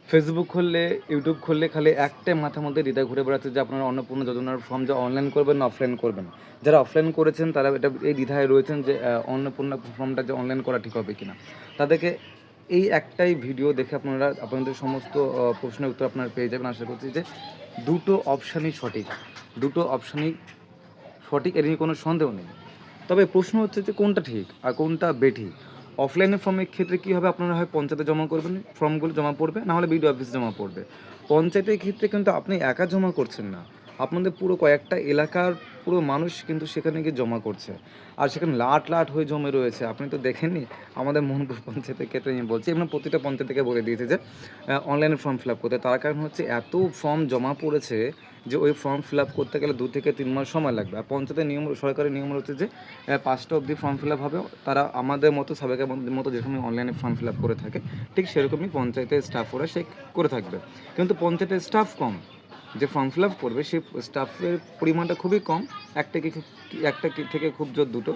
Facebook খুললে, YouTube খুললে খালি একটাই মাথার মধ্যে দ্বিধা ঘুরে বেড়াচ্ছে যে আপনারা অন্নপূর্ণা যোজনার ফর্ম যে অনলাইন করবেন না অফলাইন করবেন। যারা অফলাইন করেছেন তারা এই দ্বিধায় রয়েছেন যে অন্নপূর্ণা ফর্মটা যে অনলাইন করা ঠিক হবে কিনা। তাদেরকে এই একটাই ভিডিও দেখে আপনারা আপনাদের সমস্ত প্রশ্নের উত্তর আপনারা পেয়ে যাবেন। আশা করছি যে দুটো অপশানই সঠিক। দুটো অপশানই সঠিক, এ নিয়ে কোনো সন্দেহ নেই। তবে প্রশ্ন হচ্ছে যে কোনটা ঠিক আর কোনটা বেঠিক। অফলাইনের ফর্মের ক্ষেত্রে কী হবে, আপনারা হয় পঞ্চায়েতে জমা করবেন, ফর্মগুলো জমা পড়বে, না হলে বিডিও অফিসে জমা পড়বে। পঞ্চায়েতের ক্ষেত্রে কিন্তু আপনি একা জমা করছেন না, আপনাদের পুরো কয়েকটা এলাকার পুরো মানুষ কিন্তু সেখানে গিয়ে জমা করছে। আর সেখানে লাট লাট হয়ে জমে রয়েছে, আপনি তো দেখেননি আমাদের মোহনপুর পঞ্চায়েতের ক্ষেত্রে আমি বলছি, এবং প্রতিটা পঞ্চায়েত থেকে বলে দিয়েছে যে অনলাইনে ফর্ম ফিল আপ করতে। তার কারণ হচ্ছে এত ফর্ম জমা পড়েছে যে ওই ফর্ম ফিল আপ করতে গেলে 2 থেকে 3 মাস সময় লাগবে। আর পঞ্চায়েতের নিয়ম, সরকারি নিয়ম হচ্ছে যে 5টা অবধি ফর্ম ফিল আপ হবে। তারা আমাদের মতো সাবেকের মতো যেরকম অনলাইনে ফর্ম ফিল আপ করে থাকে, ঠিক সেরকমই পঞ্চায়েতের স্টাফ ওরা সে করে থাকবে। কিন্তু পঞ্চায়েতের স্টাফ কম, যে ফর্ম ফিল আপ করবে সেই স্টাফের পরিমাণটা খুবই কম। একটা থেকে খুব জোর 2টো।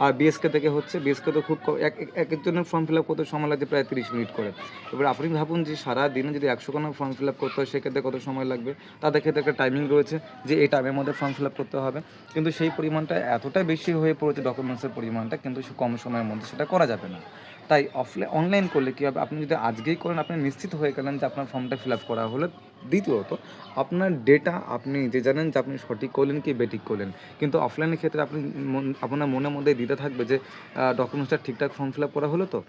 আর বিএসকে থেকে হচ্ছে, বিএসকে তো খুব কম, একজনের ফর্ম ফিল আপ করতে সময় লাগছে প্রায় 30 মিনিট করে। এবার আপনি ভাবুন যে সারা দিনে যদি 100খানা ফর্ম ফিল আপ করতে হয় সেক্ষেত্রে কত সময় লাগবে। তাদের ক্ষেত্রে একটা টাইমিং রয়েছে যে এই টাইমের মধ্যে ফর্ম ফিল আপ করতে হবে, কিন্তু সেই পরিমাণটা এতটাই বেশি হয়ে পড়েছে ডকুমেন্টসের পরিমাণটা, কিন্তু সে কম সময়ের মধ্যে সেটা করা যাবে না। তাই অনলাইন করলে কী হবে, আপনি যদি আজকেই করেন আপনি নিশ্চিত হয়ে গেলেন যে আপনার ফর্মটা ফিল আপ করা হলো। দ্বিতীয়ত, আপনার ডেটা আপনি নিজে জানেন যে আপনি সঠিক করলেন কি বেঠিক করলেন। কিন্তু অফলাইনের ক্ষেত্রে আপনি আপনার মনের মধ্যে দ্বিধা থাকবে যে ডকুমেন্টসটা ঠিকঠাক ফর্ম ফিল আপ করা হলো তো?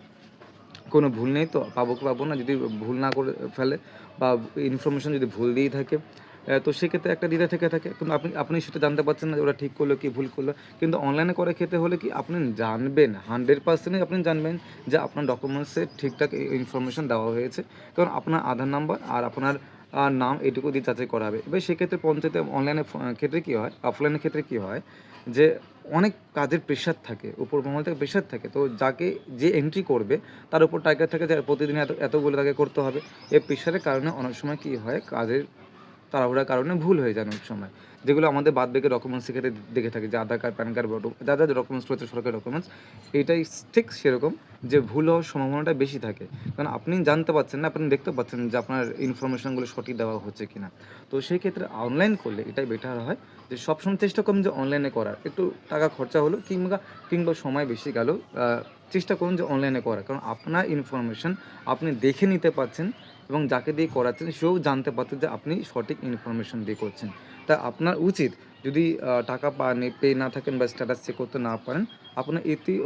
কোনো ভুল নেই তো? পাবো কি পাবো না? যদি ভুল না করে ফেলে বা ইনফরমেশন যদি ভুল দিয়েই থাকে, তো সেক্ষেত্রে একটা দ্বিধা থেকে থাকে। কিন্তু আপনি সেটা জানতে পারছেন না যে ওরা ঠিক করলো কি ভুল করলো। কিন্তু অনলাইনে করার ক্ষেত্রে হলে কি আপনি জানবেন, 100% আপনি জানবেন যে আপনার ডকুমেন্টসে ঠিকঠাক ইনফরমেশন দেওয়া হয়েছে। কারণ আপনার আধার নাম্বার আর আপনার নাম এটুকু দিয়ে যাচাই করা হবে। এবার সেক্ষেত্রে পঞ্চায়েতে অনলাইনে ক্ষেত্রে কী হয়, অফলাইনের ক্ষেত্রে কী হয় যে অনেক কাজের প্রেশার থাকে, উপর মহল থেকে প্রেশার থাকে। তো যে এন্ট্রি করবে তার উপর টার্গেট থাকে যে প্রতিদিন এতগুলো তাকে করতে হবে। এই প্রেশারের কারণে অনেক সময় কী হয়, কাজের তাড়াহুড়ার কারণে ভুল হয়ে যায় অনেক সময়। যেগুলো আমাদের বাদ-বাকি ডকুমেন্টস ক্ষেত্রে দেখে থাকি যে আধার কার্ড, প্যান কার্ড, যা ডকুমেন্টস রয়েছে সরকারি ডকুমেন্টস, এটাই ঠিক সেরকম যে ভুল হওয়ার সম্ভাবনাটা বেশি থাকে। কারণ আপনি জানতে পারছেন না, আপনি দেখতে পাচ্ছেন যে আপনার ইনফরমেশনগুলো সঠিক দেওয়া হচ্ছে কিনা। তো সেই ক্ষেত্রে অনলাইন করলে এটাই বেটার হয় যে সবসময় চেষ্টা করুন যে অনলাইনে করার। একটু টাকা খরচা হলো কিংবা সময় বেশি গেল, চেষ্টা করুন যে অনলাইনে করার। কারণ আপনার ইনফরমেশন আপনি দেখে নিতে পারছেন এবং যাকে দিয়ে করাচ্ছেন সেও জানতে পারছে যে আপনি সঠিক ইনফরমেশন দিয়ে করছেন। তাই আপনার উচিত, যদি টাকা পেয়ে না থাকেন বা স্ট্যাটাস চেক করতে না পারেন, আপনার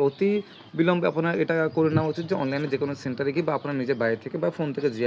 অতি বিলম্বে আপনার এটা করে নেওয়া উচিত যে অনলাইনে যেকোনো সেন্টারে গিয়ে বা আপনার নিজের বাইরে থেকে বা ফোন থেকে যে